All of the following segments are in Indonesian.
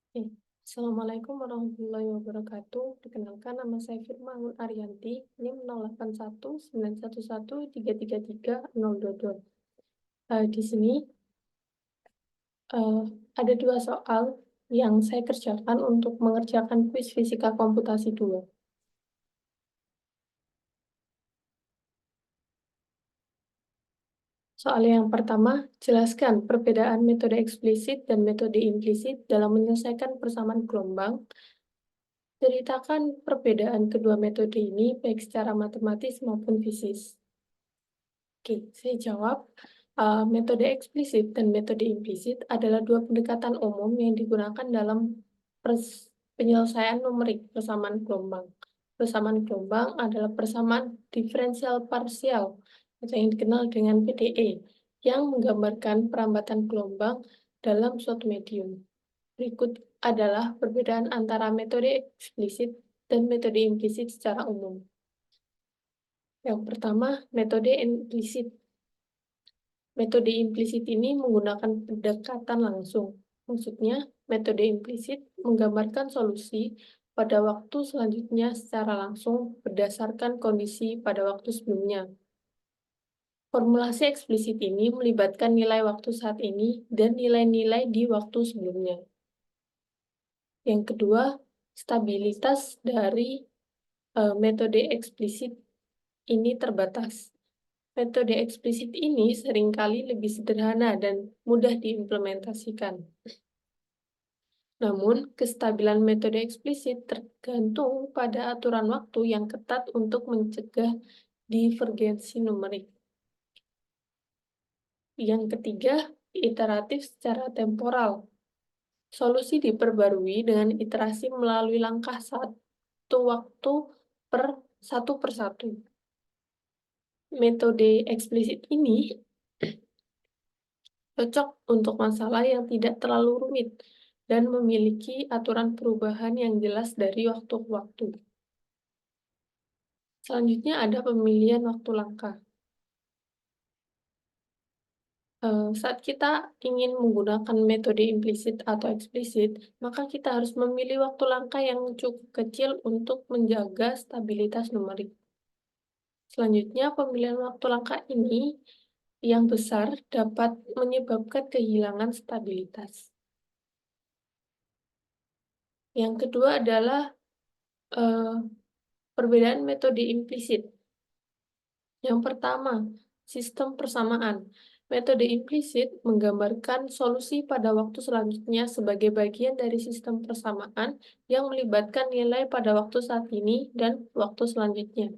Oke. Assalamualaikum warahmatullahi wabarakatuh. Perkenalkan, nama saya Firma Ariyanti, NIM 081911333022. Di sini eh, ada dua soal yang saya kerjakan untuk mengerjakan kuis fisika komputasi 2. Soal yang pertama, jelaskan perbedaan metode eksplisit dan metode implisit dalam menyelesaikan persamaan gelombang. Ceritakan perbedaan kedua metode ini baik secara matematis maupun fisis. Oke, saya jawab. Metode eksplisit dan metode implisit adalah dua pendekatan umum yang digunakan dalam penyelesaian numerik persamaan gelombang. Persamaan gelombang adalah persamaan diferensial parsial atau yang dikenal dengan PDE yang menggambarkan perambatan gelombang dalam suatu medium. Berikut adalah perbedaan antara metode eksplisit dan metode implisit secara umum. Yang pertama, metode implisit. Metode implisit ini menggunakan pendekatan langsung. Maksudnya, metode implisit menggambarkan solusi pada waktu selanjutnya secara langsung berdasarkan kondisi pada waktu sebelumnya. Formulasi eksplisit ini melibatkan nilai waktu saat ini dan nilai-nilai di waktu sebelumnya. Yang kedua, stabilitas dari metode eksplisit ini terbatas. Metode eksplisit ini seringkali lebih sederhana dan mudah diimplementasikan. Namun, kestabilan metode eksplisit tergantung pada aturan waktu yang ketat untuk mencegah divergensi numerik. Yang ketiga, iteratif secara temporal. Solusi diperbarui dengan iterasi melalui langkah satu waktu per satu. Metode eksplisit ini cocok untuk masalah yang tidak terlalu rumit dan memiliki aturan perubahan yang jelas dari waktu ke waktu. Selanjutnya ada pemilihan waktu langkah. Saat kita ingin menggunakan metode implisit atau eksplisit, maka kita harus memilih waktu langkah yang cukup kecil untuk menjaga stabilitas numerik. Selanjutnya, pemilihan waktu langkah ini yang besar dapat menyebabkan kehilangan stabilitas. Yang kedua adalah perbedaan metode implisit. Yang pertama, sistem persamaan. Metode implisit menggambarkan solusi pada waktu selanjutnya sebagai bagian dari sistem persamaan yang melibatkan nilai pada waktu saat ini dan waktu selanjutnya.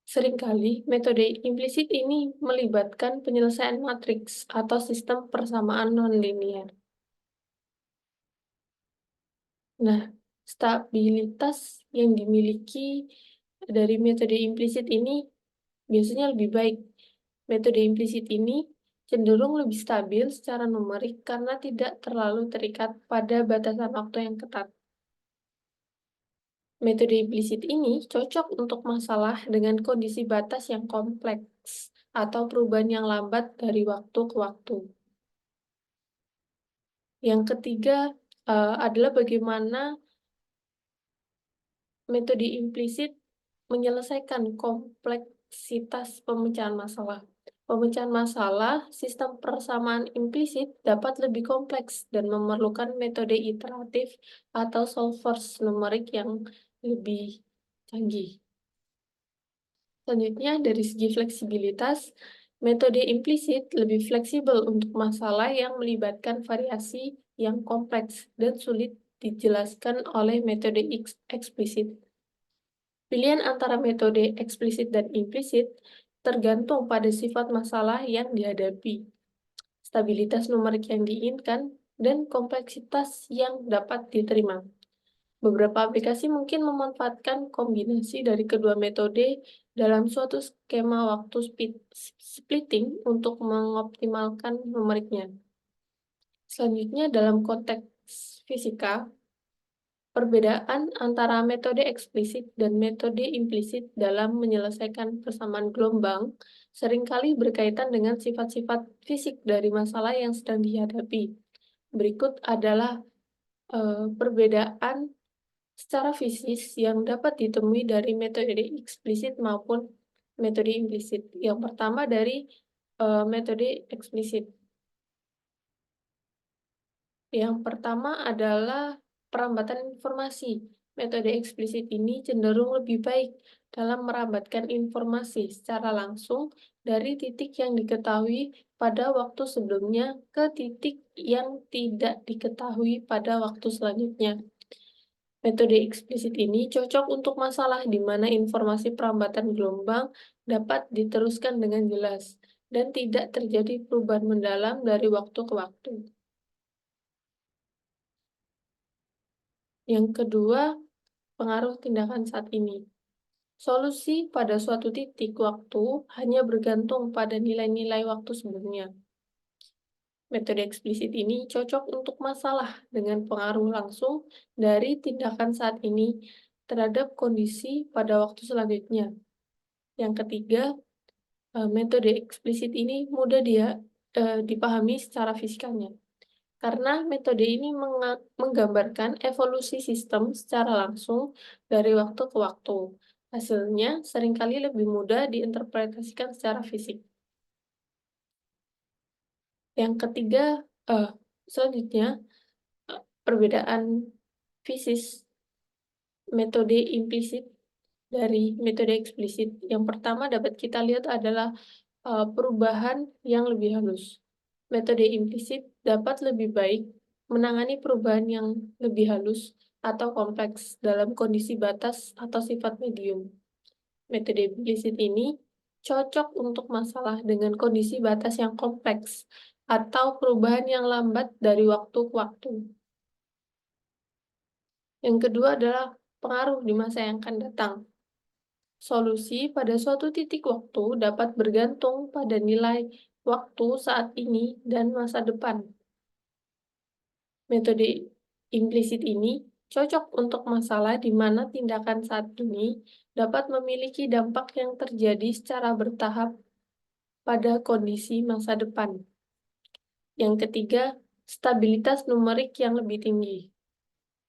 Seringkali, metode implisit ini melibatkan penyelesaian matriks atau sistem persamaan nonlinear. Nah, stabilitas yang dimiliki dari metode implisit ini biasanya lebih baik. Metode implisit ini cenderung lebih stabil secara numerik karena tidak terlalu terikat pada batasan waktu yang ketat. Metode implisit ini cocok untuk masalah dengan kondisi batas yang kompleks atau perubahan yang lambat dari waktu ke waktu. Yang ketiga adalah bagaimana metode implisit menyelesaikan kompleksitas pemecahan masalah. Pemecahan masalah, sistem persamaan implisit dapat lebih kompleks dan memerlukan metode iteratif atau solvers numerik yang lebih canggih. Selanjutnya, dari segi fleksibilitas, metode implisit lebih fleksibel untuk masalah yang melibatkan variasi yang kompleks dan sulit dijelaskan oleh metode eksplisit. Pilihan antara metode eksplisit dan implisit tergantung pada sifat masalah yang dihadapi, stabilitas numerik yang diinginkan, dan kompleksitas yang dapat diterima. Beberapa aplikasi mungkin memanfaatkan kombinasi dari kedua metode dalam suatu skema waktu splitting untuk mengoptimalkan numeriknya. Selanjutnya, dalam konteks fisika, perbedaan antara metode eksplisit dan metode implisit dalam menyelesaikan persamaan gelombang seringkali berkaitan dengan sifat-sifat fisik dari masalah yang sedang dihadapi. Berikut adalah perbedaan secara fisik yang dapat ditemui dari metode eksplisit maupun metode implisit. Yang pertama dari metode eksplisit. Yang pertama adalah perambatan informasi. Metode eksplisit ini cenderung lebih baik dalam merambatkan informasi secara langsung dari titik yang diketahui pada waktu sebelumnya ke titik yang tidak diketahui pada waktu selanjutnya. Metode eksplisit ini cocok untuk masalah di mana informasi perambatan gelombang dapat diteruskan dengan jelas dan tidak terjadi perubahan mendalam dari waktu ke waktu. Yang kedua, pengaruh tindakan saat ini. Solusi pada suatu titik waktu hanya bergantung pada nilai-nilai waktu sebelumnya. Metode eksplisit ini cocok untuk masalah dengan pengaruh langsung dari tindakan saat ini terhadap kondisi pada waktu selanjutnya. Yang ketiga, metode eksplisit ini mudah dipahami secara fisikanya. Karena metode ini menggambarkan evolusi sistem secara langsung dari waktu ke waktu. Hasilnya seringkali lebih mudah diinterpretasikan secara fisik. Yang ketiga, selanjutnya, perbedaan fisis metode implisit dari metode eksplisit. Yang pertama dapat kita lihat adalah perubahan yang lebih halus. Metode implisit dapat lebih baik menangani perubahan yang lebih halus atau kompleks dalam kondisi batas atau sifat medium. Metode implisit ini cocok untuk masalah dengan kondisi batas yang kompleks atau perubahan yang lambat dari waktu ke waktu. Yang kedua adalah pengaruh di masa yang akan datang. Solusi pada suatu titik waktu dapat bergantung pada nilai waktu saat ini dan masa depan. Metode implisit ini cocok untuk masalah di mana tindakan saat ini dapat memiliki dampak yang terjadi secara bertahap pada kondisi masa depan. Yang ketiga, stabilitas numerik yang lebih tinggi.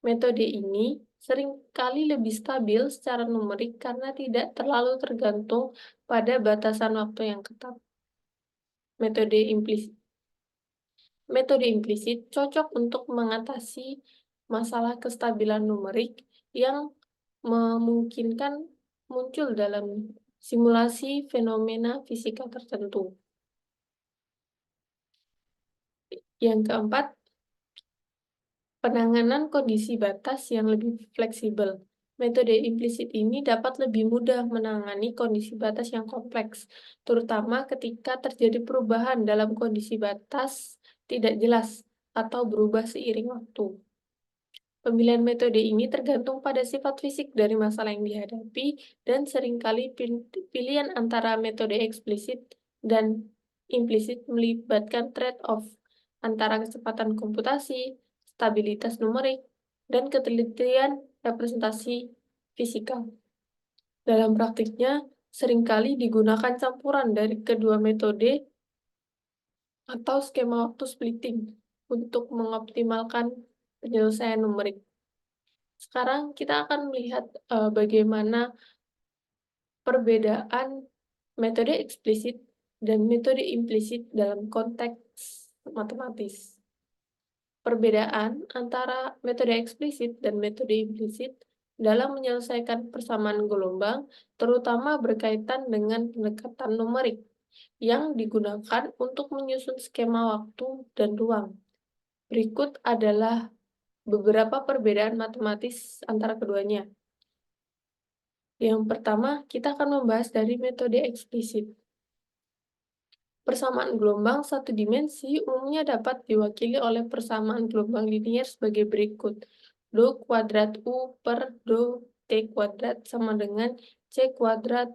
Metode ini seringkali lebih stabil secara numerik karena tidak terlalu tergantung pada batasan waktu yang ketat. Metode implisit cocok untuk mengatasi masalah kestabilan numerik yang memungkinkan muncul dalam simulasi fenomena fisika tertentu. Yang keempat, penanganan kondisi batas yang lebih fleksibel. Metode implisit ini dapat lebih mudah menangani kondisi batas yang kompleks, terutama ketika terjadi perubahan dalam kondisi batas tidak jelas atau berubah seiring waktu. Pemilihan metode ini tergantung pada sifat fisik dari masalah yang dihadapi dan seringkali pilihan antara metode eksplisit dan implisit melibatkan trade-off antara kecepatan komputasi, stabilitas numerik, dan ketelitian representasi fisika. Dalam praktiknya, seringkali digunakan campuran dari kedua metode atau skema waktu splitting untuk mengoptimalkan penyelesaian numerik. Sekarang kita akan melihat bagaimana perbedaan metode eksplisit dan metode implisit dalam konteks matematis. Perbedaan antara metode eksplisit dan metode implisit dalam menyelesaikan persamaan gelombang terutama berkaitan dengan pendekatan numerik yang digunakan untuk menyusun skema waktu dan ruang. Berikut adalah beberapa perbedaan matematis antara keduanya. Yang pertama, kita akan membahas dari metode eksplisit. Persamaan gelombang satu dimensi umumnya dapat diwakili oleh persamaan gelombang linier sebagai berikut. Do kuadrat U per do T kuadrat sama dengan C kuadrat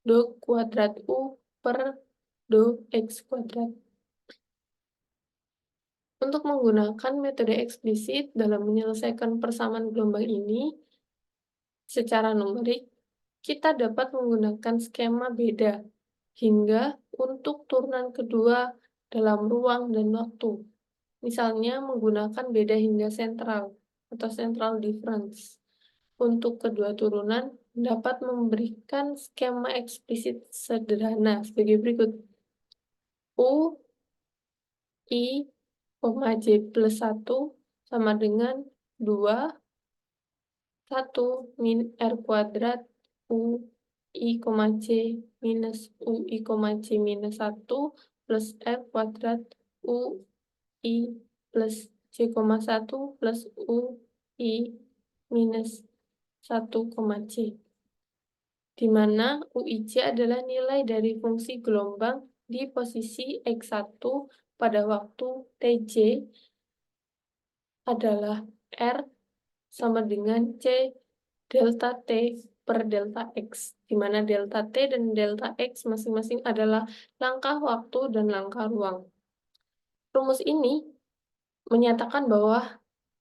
do kuadrat U per do X kuadrat. Untuk menggunakan metode eksplisit dalam menyelesaikan persamaan gelombang ini, secara numerik, kita dapat menggunakan skema beda hingga untuk turunan kedua dalam ruang dan waktu. misalnya menggunakan beda hingga sentral atau central difference. Untuk kedua turunan dapat memberikan skema eksplisit sederhana sebagai berikut. U, I, J plus 1 sama dengan 2, 1 min R kuadrat U, I, C minus U, I, C minus 1 plus R kuadrat U, I plus C, 1 plus U, I minus 1, C. Di mana UIC adalah nilai dari fungsi gelombang di posisi X1 pada waktu TJ adalah R sama dengan C delta T per delta X, di mana delta T dan delta X masing-masing adalah langkah waktu dan langkah ruang. Rumus ini menyatakan bahwa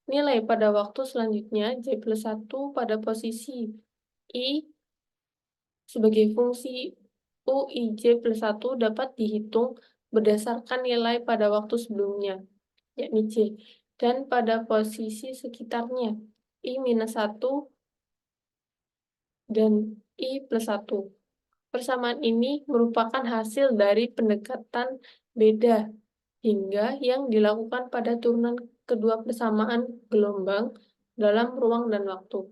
nilai pada waktu selanjutnya J plus 1 pada posisi I sebagai fungsi UIJ plus 1 dapat dihitung berdasarkan nilai pada waktu sebelumnya, yakni J, dan pada posisi sekitarnya, I minus 1 dan I plus 1. Persamaan ini merupakan hasil dari pendekatan beda hingga yang dilakukan pada turunan kedua persamaan gelombang dalam ruang dan waktu.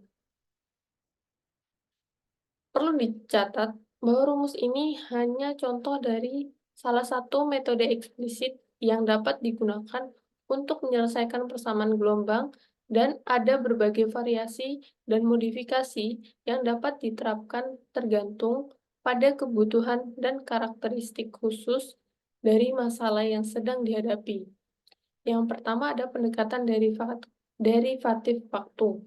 Perlu dicatat bahwa rumus ini hanya contoh dari salah satu metode eksplisit yang dapat digunakan untuk menyelesaikan persamaan gelombang, dan ada berbagai variasi dan modifikasi yang dapat diterapkan tergantung pada kebutuhan dan karakteristik khusus dari masalah yang sedang dihadapi. Yang pertama ada pendekatan derivatif waktu.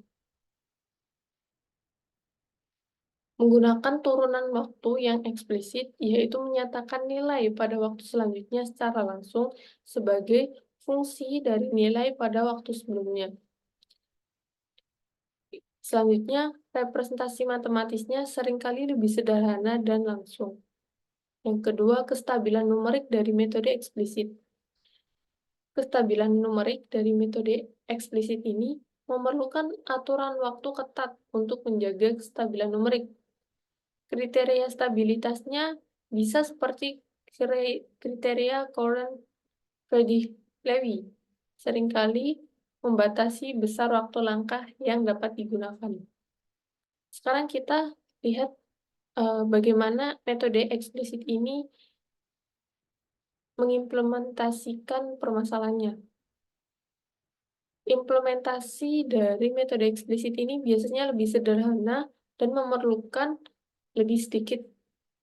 Menggunakan turunan waktu yang eksplisit, yaitu menyatakan nilai pada waktu selanjutnya secara langsung sebagai fungsi dari nilai pada waktu sebelumnya. Selanjutnya, representasi matematisnya seringkali lebih sederhana dan langsung. Yang kedua, kestabilan numerik dari metode eksplisit. Kestabilan numerik dari metode eksplisit ini memerlukan aturan waktu ketat untuk menjaga kestabilan numerik. Kriteria stabilitasnya bisa seperti kriteria Courant-Levi, seringkali membatasi besar waktu langkah yang dapat digunakan. Sekarang kita lihat bagaimana metode eksplisit ini mengimplementasikan permasalahannya. Implementasi dari metode eksplisit ini biasanya lebih sederhana dan memerlukan lebih sedikit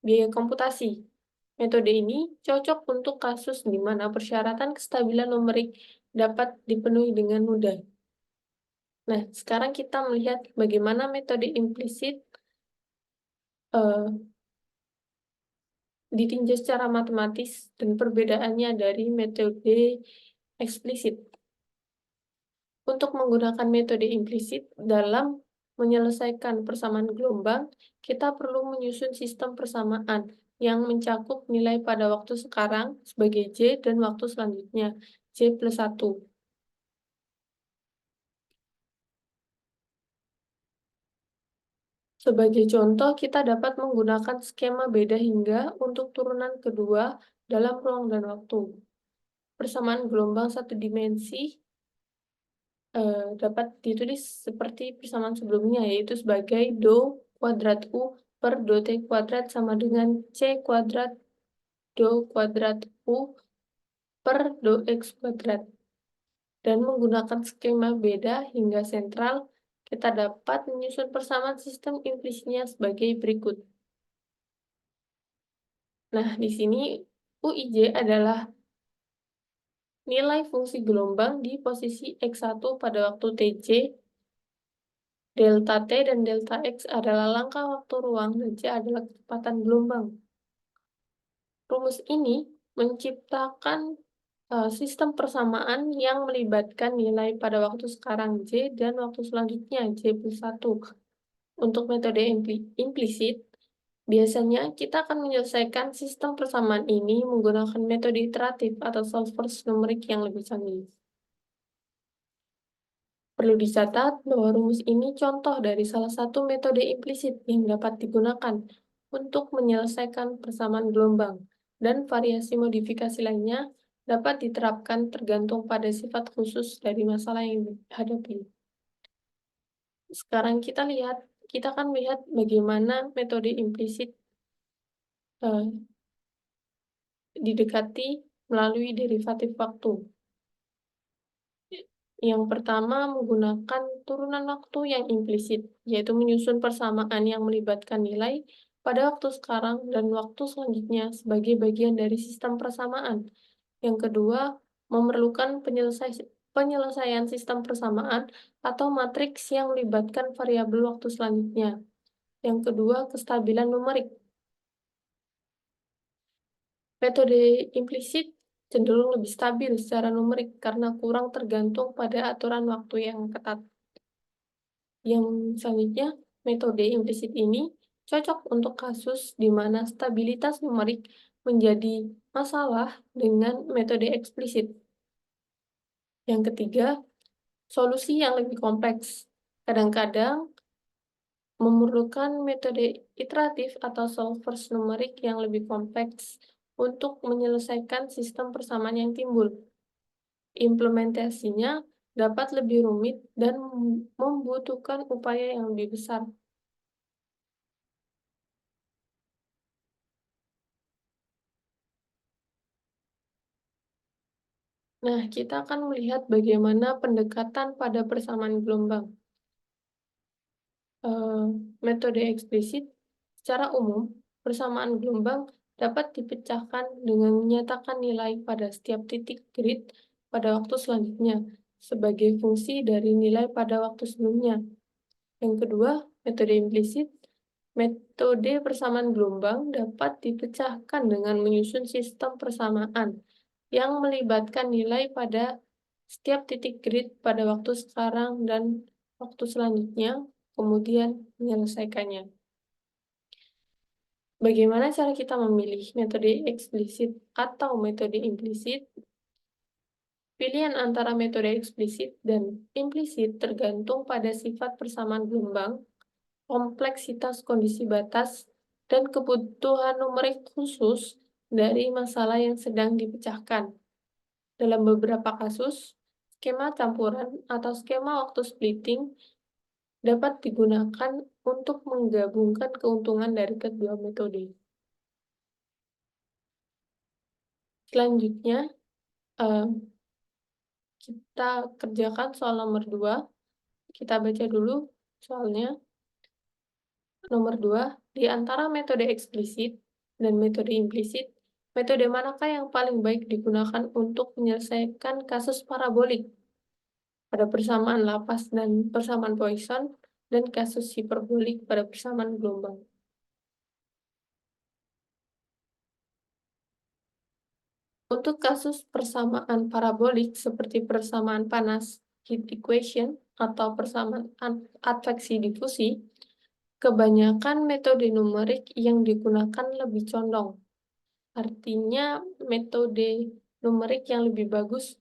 biaya komputasi. Metode ini cocok untuk kasus di mana persyaratan kestabilan numerik dapat dipenuhi dengan mudah. Nah, sekarang kita melihat bagaimana metode implisit ditinjau secara matematis dan perbedaannya dari metode eksplisit. Untuk menggunakan metode implisit dalam menyelesaikan persamaan gelombang, kita perlu menyusun sistem persamaan yang mencakup nilai pada waktu sekarang sebagai J dan waktu selanjutnya, J plus 1. Sebagai contoh, kita dapat menggunakan skema beda hingga untuk turunan kedua dalam ruang dan waktu. Persamaan gelombang satu dimensi dapat ditulis seperti persamaan sebelumnya, yaitu sebagai do kuadrat U per do T kuadrat sama dengan C kuadrat do kuadrat U per do X kuadrat. Dan menggunakan skema beda hingga sentral, kita dapat menyusun persamaan sistem implisitnya sebagai berikut. Nah, di sini UIJ adalah nilai fungsi gelombang di posisi X1 pada waktu TJ, delta T dan delta X adalah langkah waktu ruang, dan C adalah kecepatan gelombang. Rumus ini menciptakan sistem persamaan yang melibatkan nilai pada waktu sekarang J dan waktu selanjutnya J plus 1. Untuk metode implisit, biasanya kita akan menyelesaikan sistem persamaan ini menggunakan metode iteratif atau solvers numerik yang lebih canggih. Perlu dicatat bahwa rumus ini contoh dari salah satu metode implisit yang dapat digunakan untuk menyelesaikan persamaan gelombang, dan variasi modifikasi lainnya dapat diterapkan tergantung pada sifat khusus dari masalah yang dihadapi. Sekarang kita akan melihat bagaimana metode implisit eh, didekati melalui derivatif waktu. Yang pertama menggunakan turunan waktu yang implisit, yaitu menyusun persamaan yang melibatkan nilai pada waktu sekarang dan waktu selanjutnya sebagai bagian dari sistem persamaan. Yang kedua, memerlukan penyelesaian sistem persamaan atau matriks yang melibatkan variabel waktu selanjutnya. Yang kedua, kestabilan numerik. Metode implisit cenderung lebih stabil secara numerik karena kurang tergantung pada aturan waktu yang ketat. Yang selanjutnya, metode implisit ini cocok untuk kasus di mana stabilitas numerik menjadi masalah dengan metode eksplisit. Yang ketiga, solusi yang lebih kompleks. Kadang-kadang memerlukan metode iteratif atau solvers numerik yang lebih kompleks untuk menyelesaikan sistem persamaan yang timbul. Implementasinya dapat lebih rumit dan membutuhkan upaya yang lebih besar. Nah, kita akan melihat bagaimana pendekatan pada persamaan gelombang. Metode eksplisit, secara umum, persamaan gelombang dapat dipecahkan dengan menyatakan nilai pada setiap titik grid pada waktu selanjutnya, sebagai fungsi dari nilai pada waktu sebelumnya. Yang kedua, metode implisit. Metode persamaan gelombang dapat dipecahkan dengan menyusun sistem persamaan yang melibatkan nilai pada setiap titik grid pada waktu sekarang dan waktu selanjutnya, kemudian menyelesaikannya. Bagaimana cara kita memilih metode eksplisit atau metode implisit? Pilihan antara metode eksplisit dan implisit tergantung pada sifat persamaan gelombang, kompleksitas kondisi batas, dan kebutuhan numerik khusus dari masalah yang sedang dipecahkan. Dalam beberapa kasus, skema campuran atau skema waktu splitting dapat digunakan untuk menggabungkan keuntungan dari kedua metode. Selanjutnya, eh, kita kerjakan soal nomor 2. Kita baca dulu soalnya. Nomor 2, di antara metode eksplisit dan metode implisit, metode manakah yang paling baik digunakan untuk menyelesaikan kasus parabolik pada persamaan Laplace dan persamaan Poisson, dan kasus hiperbolik pada persamaan gelombang? Untuk kasus persamaan parabolik seperti persamaan panas, heat equation, atau persamaan adveksi difusi, kebanyakan metode numerik yang digunakan lebih condong. Artinya, metode numerik yang lebih bagus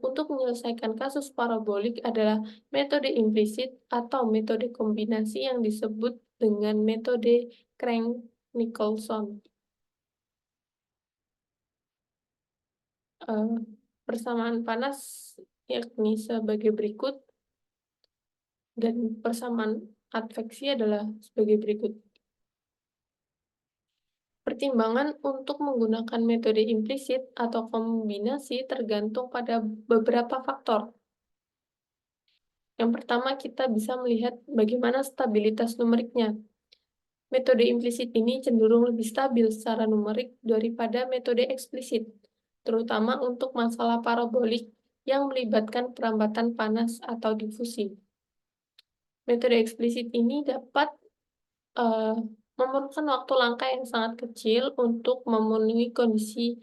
untuk menyelesaikan kasus parabolik adalah metode implisit atau metode kombinasi yang disebut dengan metode Crank-Nicolson. Persamaan panas yakni sebagai berikut, dan persamaan adveksi adalah sebagai berikut. Pertimbangan untuk menggunakan metode implisit atau kombinasi tergantung pada beberapa faktor. Yang pertama, kita bisa melihat bagaimana stabilitas numeriknya. Metode implisit ini cenderung lebih stabil secara numerik daripada metode eksplisit, terutama untuk masalah parabolik yang melibatkan perambatan panas atau difusi. Metode eksplisit ini dapat memerlukan waktu langkah yang sangat kecil untuk memenuhi kondisi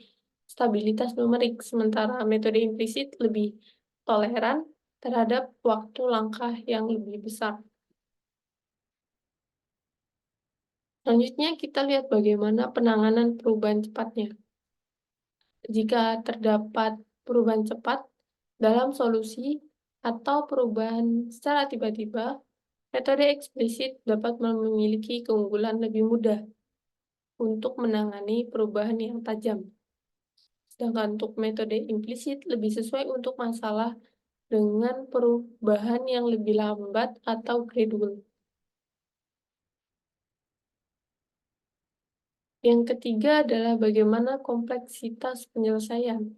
stabilitas numerik, sementara metode implisit lebih toleran terhadap waktu langkah yang lebih besar. Selanjutnya, kita lihat bagaimana penanganan perubahan cepatnya. Jika terdapat perubahan cepat dalam solusi, atau perubahan secara tiba-tiba, metode eksplisit dapat memiliki keunggulan lebih mudah untuk menangani perubahan yang tajam. Sedangkan untuk metode implisit lebih sesuai untuk masalah dengan perubahan yang lebih lambat atau gradual. Yang ketiga adalah bagaimana kompleksitas penyelesaian.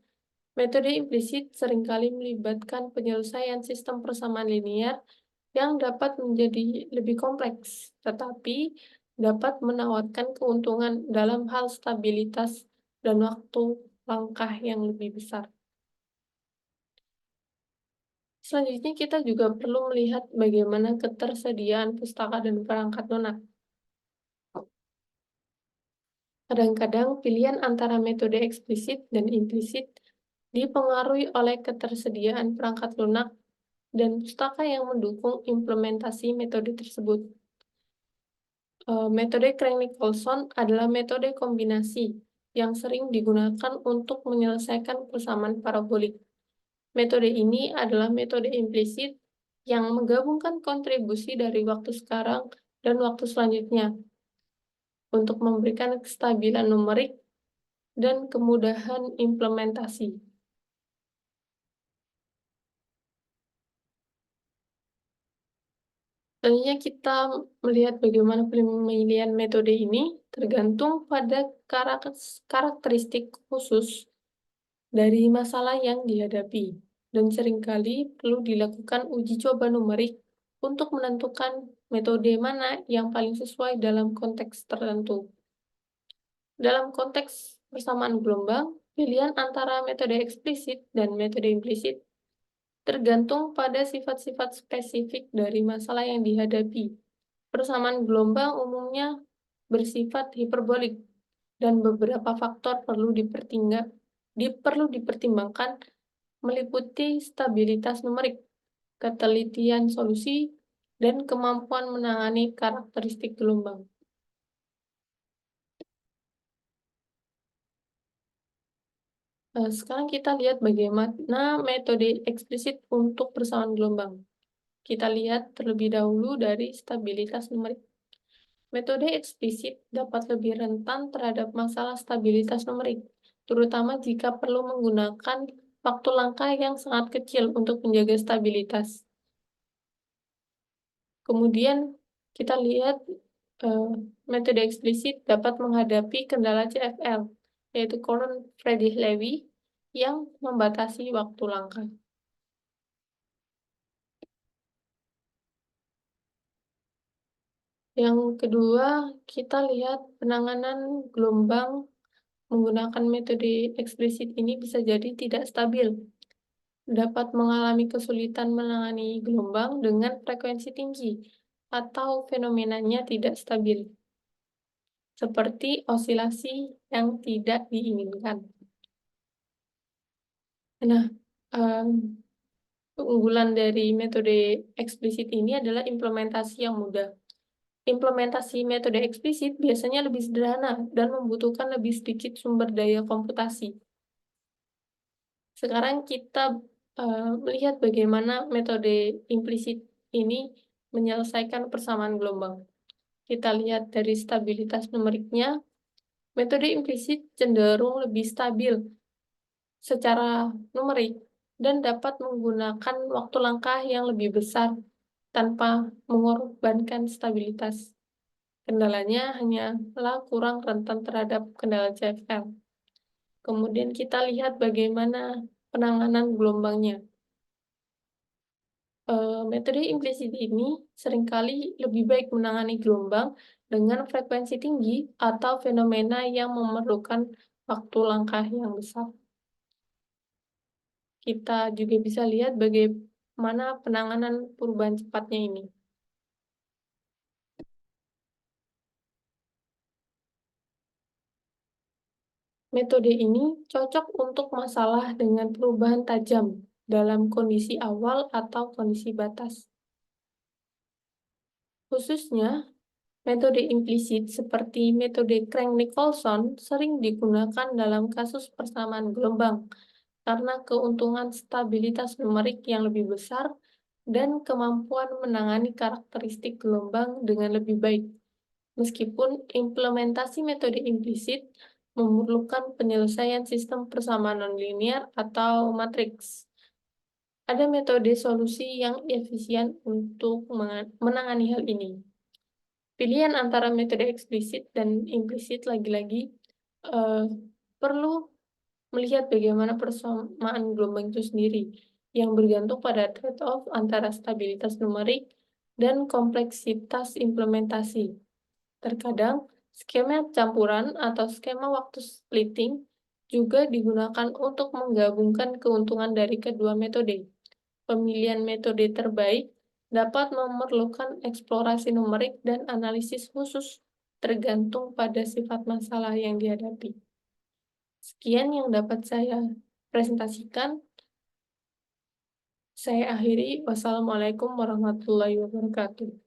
Metode implisit seringkali melibatkan penyelesaian sistem persamaan linear yang dapat menjadi lebih kompleks, tetapi dapat menawarkan keuntungan dalam hal stabilitas dan waktu langkah yang lebih besar. Selanjutnya, kita juga perlu melihat bagaimana ketersediaan pustaka dan perangkat lunak. Kadang-kadang pilihan antara metode eksplisit dan implisit dipengaruhi oleh ketersediaan perangkat lunak dan pustaka yang mendukung implementasi metode tersebut. Metode Crank-Nicholson adalah metode kombinasi yang sering digunakan untuk menyelesaikan persamaan parabolik. Metode ini adalah metode implisit yang menggabungkan kontribusi dari waktu sekarang dan waktu selanjutnya untuk memberikan kestabilan numerik dan kemudahan implementasi. Selanjutnya kita melihat bagaimana pemilihan metode ini tergantung pada karakteristik khusus dari masalah yang dihadapi, dan seringkali perlu dilakukan uji coba numerik untuk menentukan metode mana yang paling sesuai dalam konteks tertentu. Dalam konteks persamaan gelombang, pilihan antara metode eksplisit dan metode implisit tergantung pada sifat-sifat spesifik dari masalah yang dihadapi. Persamaan gelombang umumnya bersifat hiperbolik, dan beberapa faktor perlu dipertimbangkan meliputi stabilitas numerik, ketelitian solusi, dan kemampuan menangani karakteristik gelombang. Sekarang kita lihat bagaimana metode eksplisit untuk persamaan gelombang. Kita lihat terlebih dahulu dari stabilitas numerik. Metode eksplisit dapat lebih rentan terhadap masalah stabilitas numerik, terutama jika perlu menggunakan waktu langkah yang sangat kecil untuk menjaga stabilitas. Kemudian kita lihat metode eksplisit dapat menghadapi kendala CFL, yaitu Coulomb-Friedrich-Levy, yang membatasi waktu langkah. Yang kedua, kita lihat penanganan gelombang menggunakan metode eksplisit ini bisa jadi tidak stabil, dapat mengalami kesulitan menangani gelombang dengan frekuensi tinggi, atau fenomenanya tidak stabil, seperti osilasi yang tidak diinginkan. Nah, keunggulan dari metode eksplisit ini adalah implementasi yang mudah. Implementasi metode eksplisit biasanya lebih sederhana dan membutuhkan lebih sedikit sumber daya komputasi. Sekarang kita melihat bagaimana metode implisit ini menyelesaikan persamaan gelombang. Kita lihat dari stabilitas numeriknya, metode implisit cenderung lebih stabil secara numerik dan dapat menggunakan waktu langkah yang lebih besar tanpa mengorbankan stabilitas. Kendalanya hanyalah kurang rentan terhadap kendala CFL. Kemudian kita lihat bagaimana penanganan gelombangnya. Metode implisit ini seringkali lebih baik menangani gelombang dengan frekuensi tinggi atau fenomena yang memerlukan waktu langkah yang besar. Kita juga bisa lihat bagaimana penanganan perubahan cepatnya ini. Metode ini cocok untuk masalah dengan perubahan tajam dalam kondisi awal atau kondisi batas. Khususnya, metode implisit seperti metode Crank-Nicholson sering digunakan dalam kasus persamaan gelombang karena keuntungan stabilitas numerik yang lebih besar dan kemampuan menangani karakteristik gelombang dengan lebih baik. Meskipun implementasi metode implisit memerlukan penyelesaian sistem persamaan nonlinear atau matriks. Ada metode solusi yang efisien untuk menangani hal ini. Pilihan antara metode eksplisit dan implisit lagi-lagi eh, perlu melihat bagaimana persamaan gelombang itu sendiri, yang bergantung pada trade-off antara stabilitas numerik dan kompleksitas implementasi. Terkadang, skema campuran atau skema waktu splitting juga digunakan untuk menggabungkan keuntungan dari kedua metode. Pemilihan metode terbaik dapat memerlukan eksplorasi numerik dan analisis khusus tergantung pada sifat masalah yang dihadapi. Sekian yang dapat saya presentasikan. Saya akhiri. Wassalamualaikum warahmatullahi wabarakatuh.